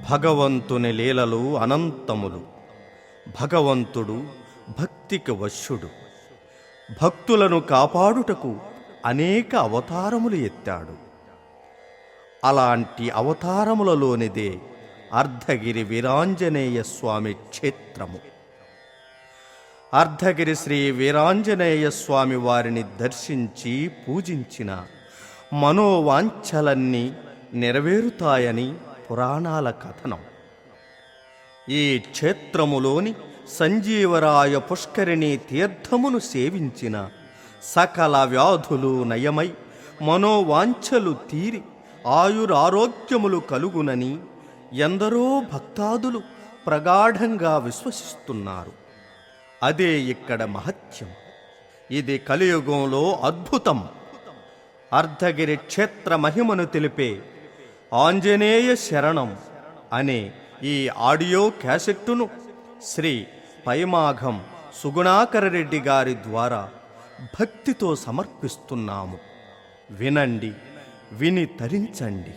భగవంతుని లీలలు అనంతములు. భగవంతుడు భక్తికి వశ్యుడు. భక్తులను కాపాడుటకు అనేక అవతారములు ఎత్తాడు. అలాంటి అవతారములలోనిదే అర్ధగిరి వీరాంజనేయ స్వామి క్షేత్రము. అర్ధగిరి శ్రీ వీరాంజనేయ స్వామి వారిని దర్శించి పూజించిన మనోవాంఛలన్నీ నెరవేరుతాయని పురాణాల కథనం. ఈ క్షేత్రములోని సంజీవరాయ పుష్కరిణి తీర్థమును సేవించిన సకల వ్యాధులు నయమై మనోవాంఛలు తీరి ఆయురారోగ్యములు కలుగునని ఎందరో భక్తాదులు ప్రగాఢంగా విశ్వసిస్తున్నారు. అదే ఇక్కడ మహత్యం. ఇది కలియుగంలో అద్భుతం. అర్ధగిరి క్షేత్ర మహిమను తెలిపే ఆంజనేయ శరణం అనే ఈ ఆడియో క్యాసెట్టును శ్రీ పైమాఘం సుగుణాకరరెడ్డి గారి ద్వారా భక్తితో సమర్పిస్తున్నాము. వినండి, విని తరించండి.